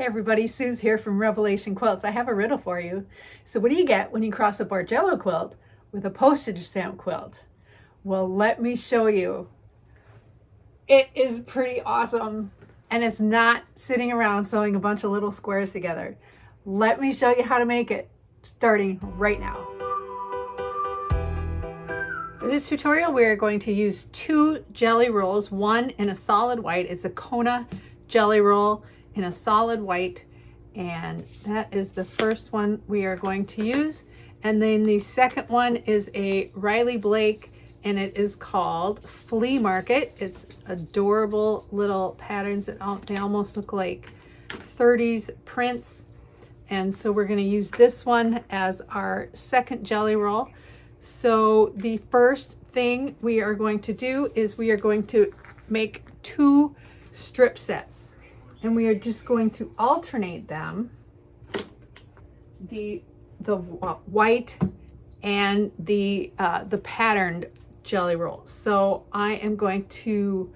Hey everybody, Sue's here from Revelation Quilts. I have a riddle for you. So what do you get when you cross a Bargello quilt with a postage stamp quilt? Well, let me show you. It is pretty awesome, and it's not sitting around sewing a bunch of little squares together. Let me show you how to make it, starting right now. For this tutorial, we are going to use 2 jelly rolls, one in a solid white. It's a Kona jelly roll in a solid white, and that is the first one we are going to use. And then the second one is a Riley Blake, and it is called Flea Market. It's adorable little patterns that they almost look like 30s prints. And so we're going to use this one as our second jelly roll. So the first thing we are going to do is we are going to make 2 strip sets, and we are just going to alternate them, the white and the patterned jelly rolls. So I am going to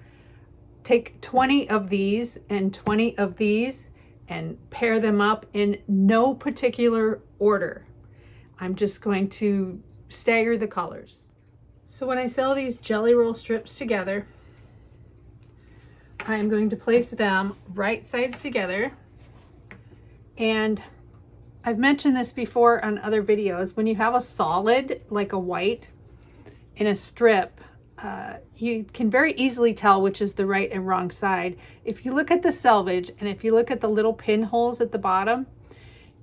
take 20 of these and 20 of these and pair them up in no particular order. I'm just going to stagger the colors. So when I sew these jelly roll strips together, I am going to place them right sides together. And I've mentioned this before on other videos. When you have a solid, like a white, in a strip, you can very easily tell which is the right and wrong side. If you look at the selvage and if you look at the little pinholes at the bottom,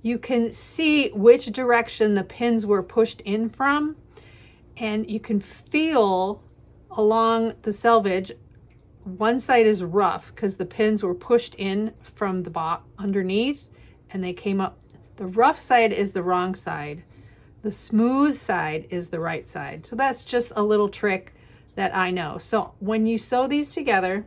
you can see which direction the pins were pushed in from, and you can feel along the selvage one side is rough because the pins were pushed in from the underneath and they came up. The rough side is the wrong side. The smooth side is the right side. So that's just a little trick that I know. So when you sew these together,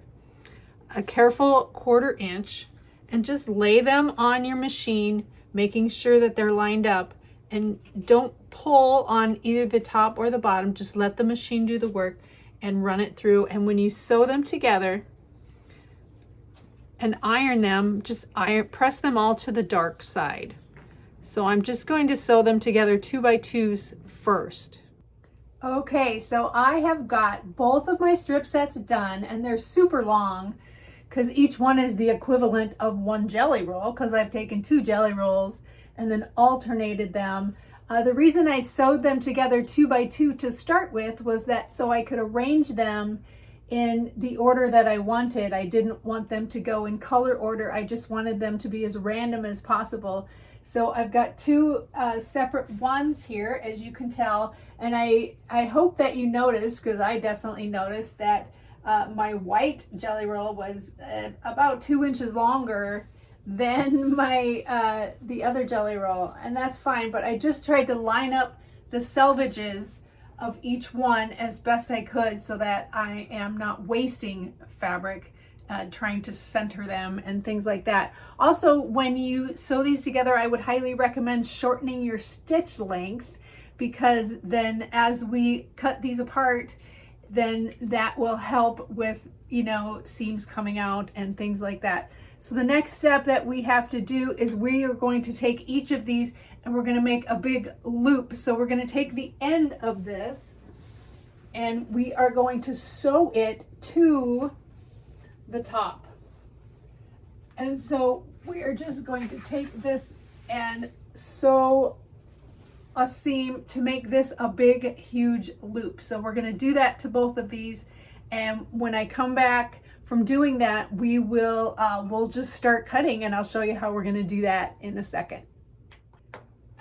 a careful 1/4 inch, and just lay them on your machine, making sure that they're lined up, and don't pull on either the top or the bottom. Just let the machine do the work and run it through. And when you sew them together and iron them, just press them all to the dark side. So I'm just going to sew them together 2 by 2s first. Okay, so I have got both of my strip sets done, and they're super long because each one is the equivalent of 1 jelly roll, because I've taken 2 jelly rolls and then alternated them. The reason I sewed them together 2 by 2 to start with was that so I could arrange them in the order that I wanted. I didn't want them to go in color order. I just wanted them to be as random as possible. So I've got 2 separate ones here, as you can tell, and I hope that you noticed, because I definitely noticed that my white jelly roll was about 2 inches longer than my the other jelly roll, and that's fine. But I just tried to line up the selvages of each one as best I could so that I am not wasting fabric trying to center them and things like that. Also, when you sew these together, I would highly recommend shortening your stitch length, because then as we cut these apart, then that will help with, you know, seams coming out and things like that. So the next step that we have to do is we are going to take each of these and we're going to make a big loop. So we're going to take the end of this and we are going to sew it to the top. And so we are just going to take this and sew a seam to make this a big, huge loop. So we're going to do that to both of these. And when I come back from doing that, we will we'll just start cutting, and I'll show you how we're going to do that in a second.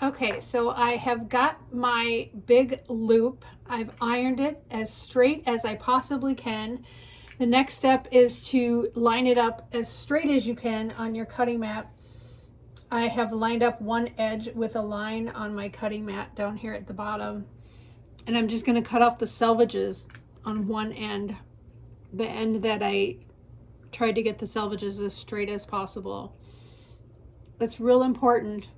Okay, so I have got my big loop. I've ironed it as straight as I possibly can. The next step is to line it up as straight as you can on your cutting mat. I have lined up one edge with a line on my cutting mat down here at the bottom, and I'm just going to cut off the selvages on one end, the end that I tried to get the selvages as straight as possible. It's real important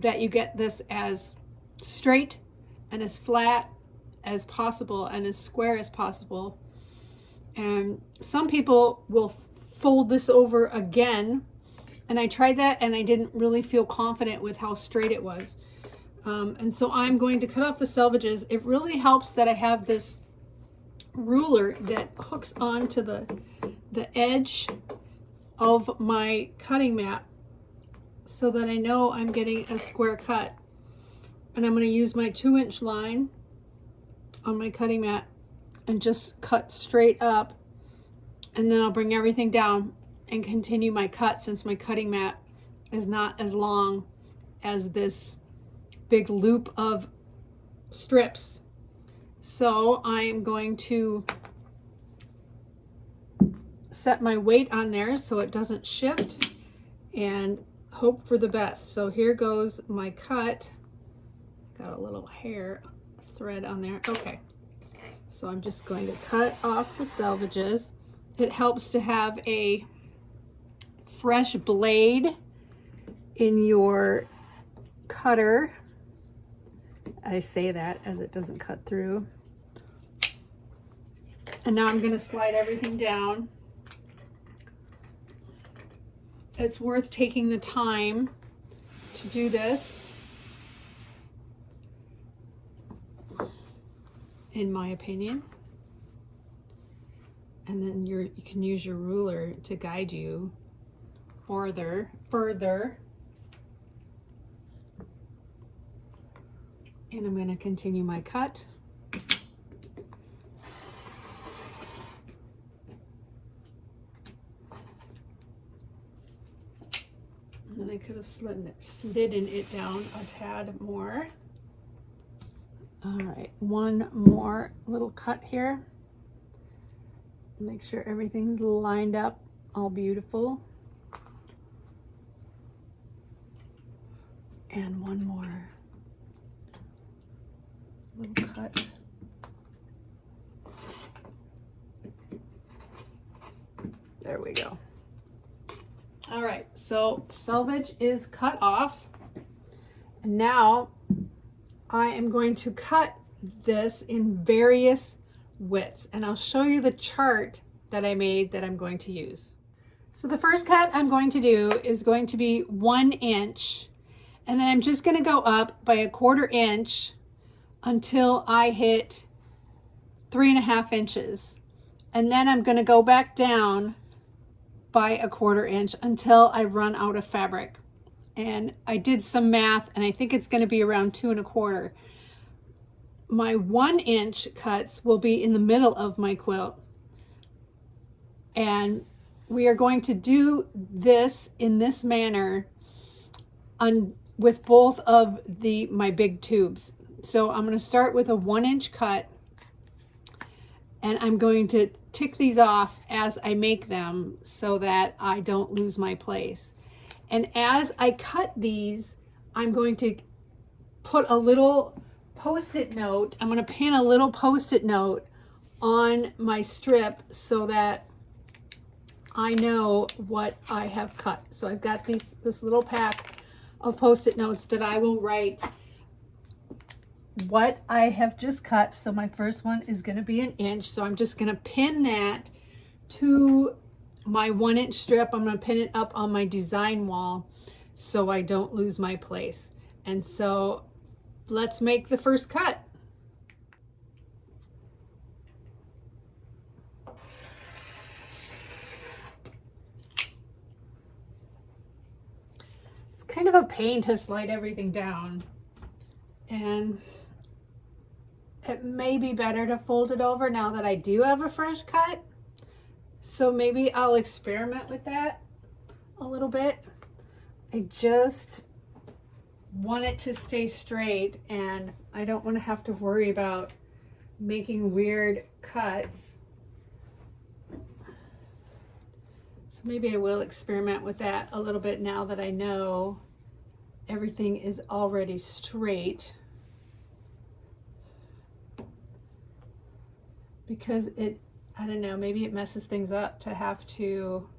that you get this as straight and as flat as possible and as square as possible. And some people will fold this over again And I tried that and I didn't really feel confident with how straight it was. And so I'm going to cut off the selvages. It really helps that I have this ruler that hooks onto the edge of my cutting mat so that I know I'm getting a square cut. And I'm going to use my 2-inch line on my cutting mat and just cut straight up, and then I'll bring everything down and continue my cut, since my cutting mat is not as long as this big loop of strips. So I'm going to set my weight on there so it doesn't shift and hope for the best. So here goes my cut. Got a little hair thread on there. Okay, so I'm just going to cut off the selvages. It helps to have a fresh blade in your cutter. I say that as it doesn't cut through. And now I'm going to slide everything down. It's worth taking the time to do this, in my opinion. And then you can use your ruler to guide you further. And I'm going to continue my cut. And then I could have slidden it down a tad more. All right, one more little cut here. Make sure everything's lined up all beautiful. And one more little cut. There we go. All right, so selvage is cut off. And now I am going to cut this in various widths, and I'll show you the chart that I made that I'm going to use. So the first cut I'm going to do is going to be 1 inch, and then I'm just going to go up by 1/4 inch until I hit 3.5 inches, and then I'm going to go back down by 1/4 inch until I run out of fabric. And I did some math, and I think it's going to be around 2 1/4. My 1 inch cuts will be in the middle of my quilt, and we are going to do this in this manner with both of my big tubes. So I'm going to start with a 1 inch cut, and I'm going to tick these off as I make them so that I don't lose my place. And as I cut these, I'm going to put a little Post-it note. I'm going to pin a little Post-it note on my strip so that I know what I have cut. So I've got this little pack of Post-it notes that I will write what I have just cut. So my first one is going to be 1 inch. So I'm just going to pin that to my 1 inch strip. I'm going to pin it up on my design wall so I don't lose my place. And so let's make the first cut. It's kind of a pain to slide everything down, and it may be better to fold it over now that I do have a fresh cut. So maybe I'll experiment with that a little bit. I just want it to stay straight, and I don't want to have to worry about making weird cuts. So maybe I will experiment with that a little bit now that I know everything is already straight, because I don't know, maybe it messes things up to have to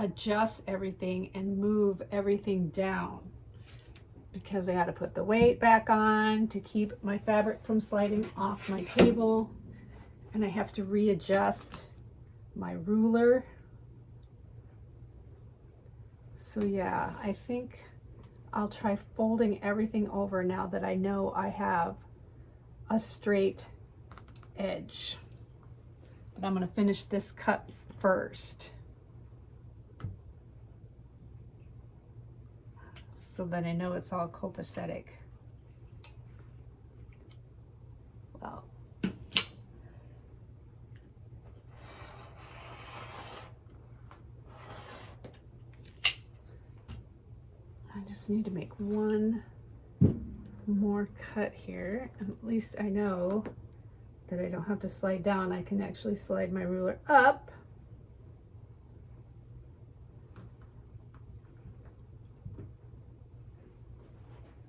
adjust everything and move everything down, because I got to put the weight back on to keep my fabric from sliding off my table, and I have to readjust my ruler So yeah, I think I'll try folding everything over now that I know I have a straight edge. But I'm going to finish this cut first, so that I know it's all copacetic. Well, I just need to make one more cut here, and at least I know that I don't have to slide down. I can actually slide my ruler up.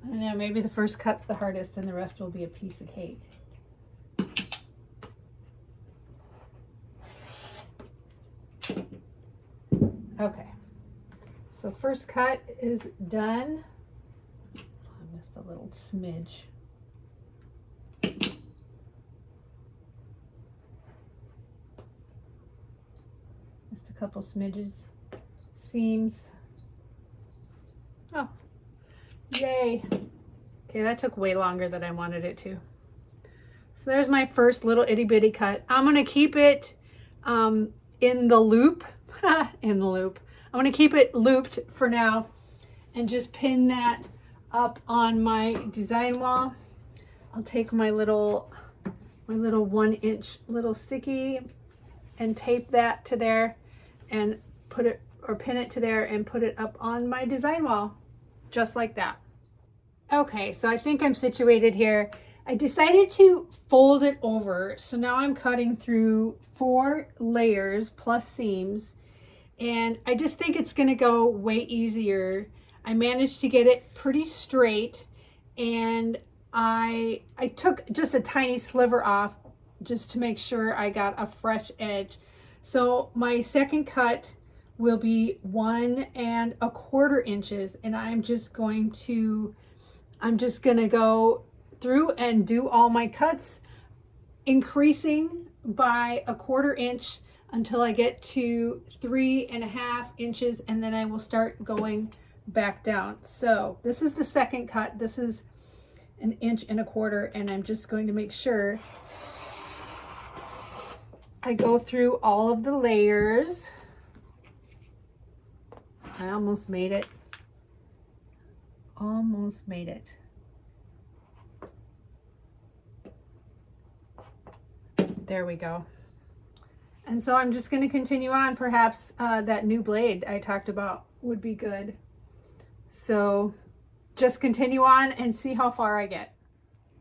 I know, maybe the first cut's the hardest and the rest will be a piece of cake. Okay, so first cut is done. I missed a little smidge. Just a couple smidges, seams. Oh, yay. Okay, that took way longer than I wanted it to. So there's my first little itty bitty cut. I'm gonna keep it in the loop. In the loop. I'm going to keep it looped for now and just pin that up on my design wall. I'll take my little 1-inch little sticky and tape that to there and put it, or pin it to there and put it up on my design wall, just like that. Okay, so I think I'm situated here. I decided to fold it over, so now I'm cutting through 4 layers plus seams. And I just think it's going to go way easier. I managed to get it pretty straight, and I took just a tiny sliver off just to make sure I got a fresh edge. So my second cut will be 1 1/4 inches, and I'm just going to go through and do all my cuts, increasing by 1/4 inch until I get to 3.5 inches, and then I will start going back down. So this is the second cut. This is 1 1/4 inch, and I'm just going to make sure I go through all of the layers. I almost made it. Almost made it. There we go. And so I'm just going to continue on. Perhaps that new blade I talked about would be good. So just continue on and see how far I get.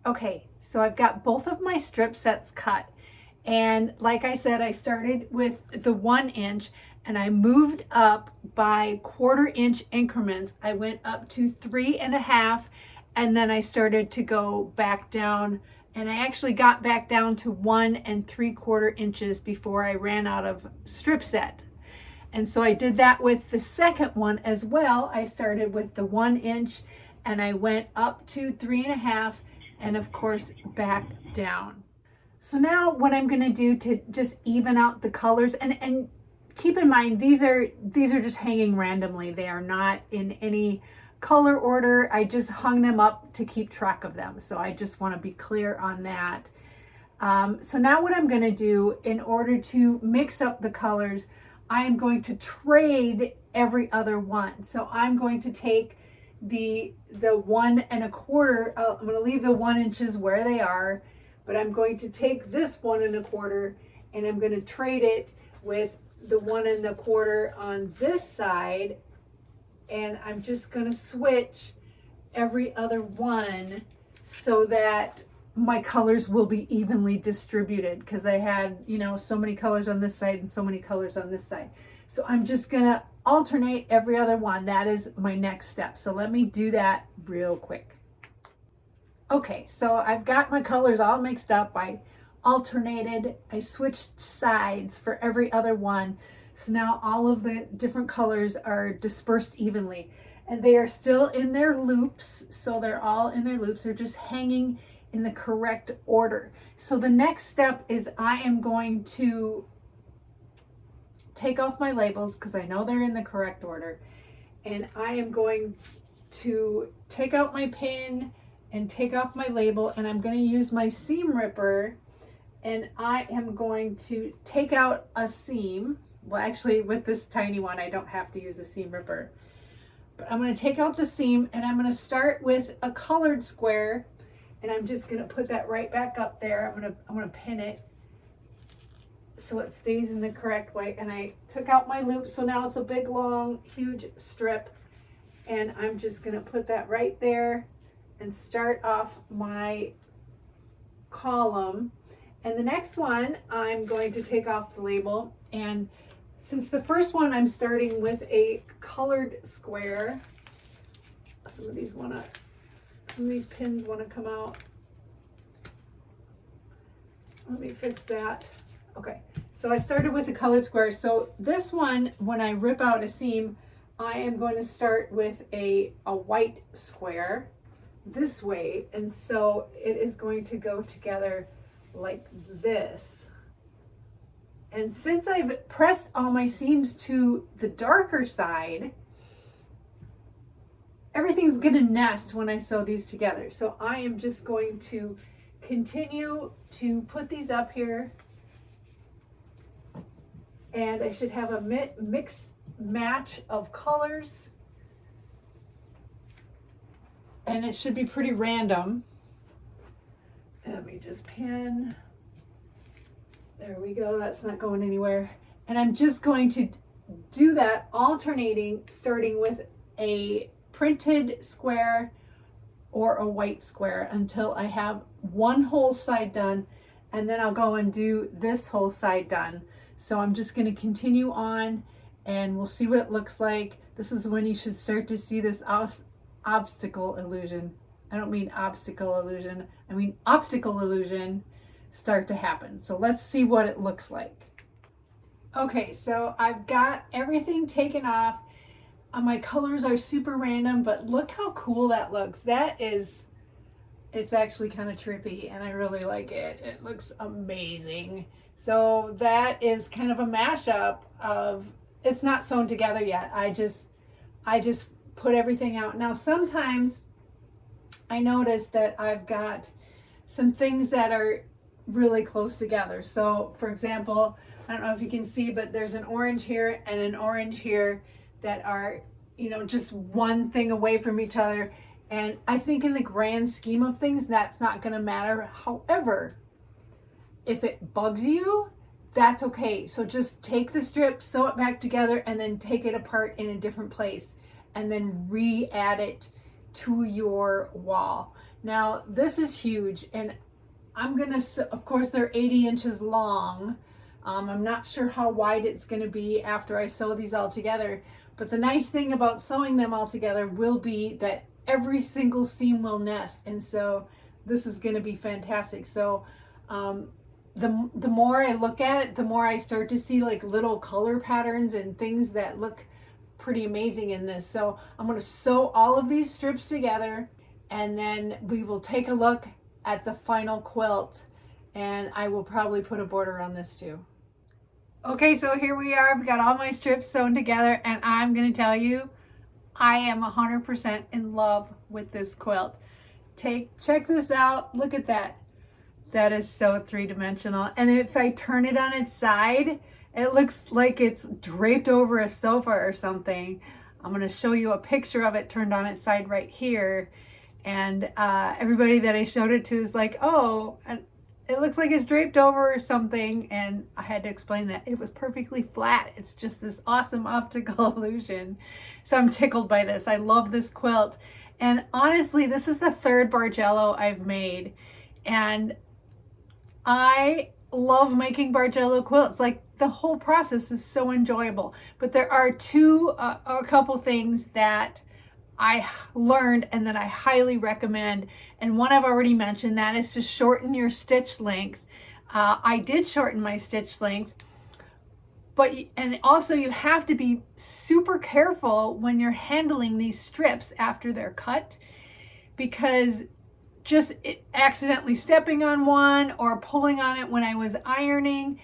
Okay, so I've got both of my strip sets cut. And like I said, I started with the 1 inch and I moved up by 1/4 inch increments. I went up to 3.5, and then I started to go back down. And I actually got back down to 1 3/4 inches before I ran out of strip set. And so I did that with the second one as well. I started with the 1 inch and I went up to 3.5, and of course back down. So now what I'm going to do to just even out the colors, and keep in mind these are just hanging randomly. They are not in any color order. I just hung them up to keep track of them. So I just want to be clear on that. So now what I'm going to do, in order to mix up the colors, I am going to trade every other one. So I'm going to take the 1 1/4, I'm going to leave the 1 inches where they are, but I'm going to take this 1 1/4 and I'm going to trade it with the 1 1/4 on this side. And I'm just going to switch every other one so that my colors will be evenly distributed, because I had, so many colors on this side and so many colors on this side. So I'm just going to alternate every other one. That is my next step. So let me do that real quick. Okay, so I've got my colors all mixed up. I alternated, I switched sides for every other one. So now all of the different colors are dispersed evenly, and they are still in their loops. So they're all in their loops. They're just hanging in the correct order. So the next step is I am going to take off my labels, because I know they're in the correct order. and I am going to take out my pin and take off my label, and I'm going to use my seam ripper, and I am going to take out a seam. Well, actually with this tiny one I don't have to use a seam ripper, but I'm going to take out the seam, and I'm going to start with a colored square, and I'm just going to put that right back up there. I'm going to pin it so it stays in the correct way. And I took out my loop, so now it's a big long huge strip, and I'm just going to put that right there and start off my column. And the next one I'm going to take off the label, and since the first one I'm starting with a colored square, some of these pins want to come out. Let me fix that. Okay, so I started with a colored square. So this one, when I rip out a seam, I am going to start with a white square this way, and so it is going to go together like this. And since I've pressed all my seams to the darker side, everything's going to nest when I sew these together. So I am just going to continue to put these up here, and I should have a mixed match of colors, and it should be pretty random. Let me just pin. There we go. That's not going anywhere. And I'm just going to do that alternating, starting with a printed square or a white square until I have one whole side done, and then I'll go and do this whole side done. So I'm just going to continue on, and we'll see what it looks like. This is when you should start to see this obstacle illusion. I don't mean obstacle illusion, I mean optical illusion start to happen. So let's see what it looks like. Okay, so I've got everything taken off. My colors are super random, but look how cool that looks. It's actually kind of trippy, and I really like it. It looks amazing. So that is kind of a mashup of, it's not sewn together yet. I just put everything out. Now sometimes I notice that I've got some things that are really close together. So for example, I don't know if you can see, but there's an orange here and an orange here that are, just one thing away from each other. And I think in the grand scheme of things, that's not going to matter. However, if it bugs you, that's okay. So just take the strip, sew it back together, and then take it apart in a different place, and then re-add it to your wall. Now this is huge, and I'm gonna, of course they're 80 inches long. I'm not sure how wide it's gonna be after I sew these all together, but the nice thing about sewing them all together will be that every single seam will nest, and so this is gonna be fantastic. So the more I look at it, the more I start to see like little color patterns and things that look pretty amazing in this. So I'm going to sew all of these strips together, and then we will take a look at the final quilt, and I will probably put a border on this too. Okay, so here we are. I've got all my strips sewn together, and I'm going to tell you, I am 100% in love with this quilt. Check this out. Look at that. That is so three-dimensional. And if I turn it on its side, it looks like it's draped over a sofa or something. I'm going to show you a picture of it turned on its side right here. And everybody that I showed it to is like, oh, it looks like it's draped over or something. And I had to explain that it was perfectly flat. It's just this awesome optical illusion. So I'm tickled by this. I love this quilt. And honestly, this is the third Bargello I've made. And I love making Bargello quilts. Like, the whole process is so enjoyable. But there are a couple things that I learned and that I highly recommend. And one I've already mentioned, that is to shorten your stitch length. I did shorten my stitch length, and also you have to be super careful when you're handling these strips after they're cut, because just accidentally stepping on one or pulling on it when I was ironing,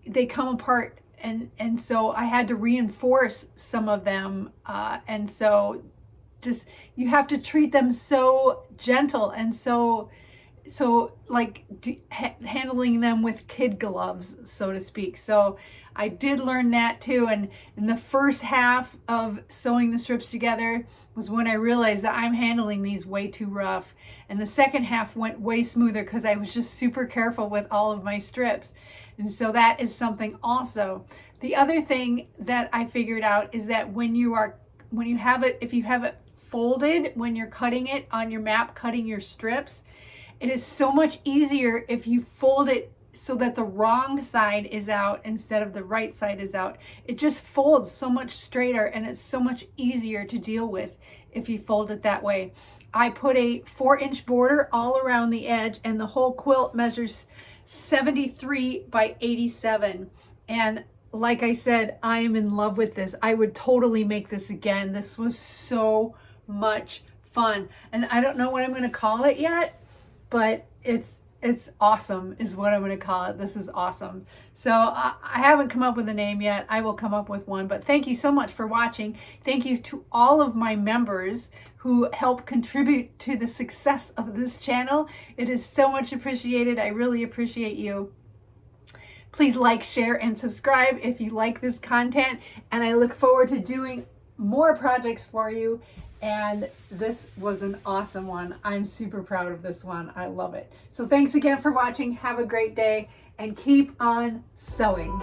they come apart and so I had to reinforce some of them, and so just you have to treat them so gentle and so like handling them with kid gloves, so to speak. So I did learn that too. And in the first half of sewing the strips together was when I realized that I'm handling these way too rough. And the second half went way smoother because I was just super careful with all of my strips. And so that is something also. The other thing that I figured out is that when you have it, if you have it folded, when you're cutting it on your map, cutting your strips, it is so much easier if you fold it so that the wrong side is out instead of the right side is out. It just folds so much straighter and it's so much easier to deal with if you fold it that way. I put a 4-inch border all around the edge, and the whole quilt measures 73 by 87. And like I said, I am in love with this. I would totally make this again. This was so much fun. And I don't know what I'm going to call it yet, but it's awesome is what I'm going to call it. This is awesome. So I haven't come up with a name yet. I will come up with one, but thank you so much for watching. Thank you to all of my members who help contribute to the success of this channel. It is so much appreciated. I really appreciate you. Please like, share, and subscribe if you like this content, and I look forward to doing more projects for you. And this was an awesome one. I'm super proud of this one. I love it. So thanks again for watching. Have a great day and keep on sewing.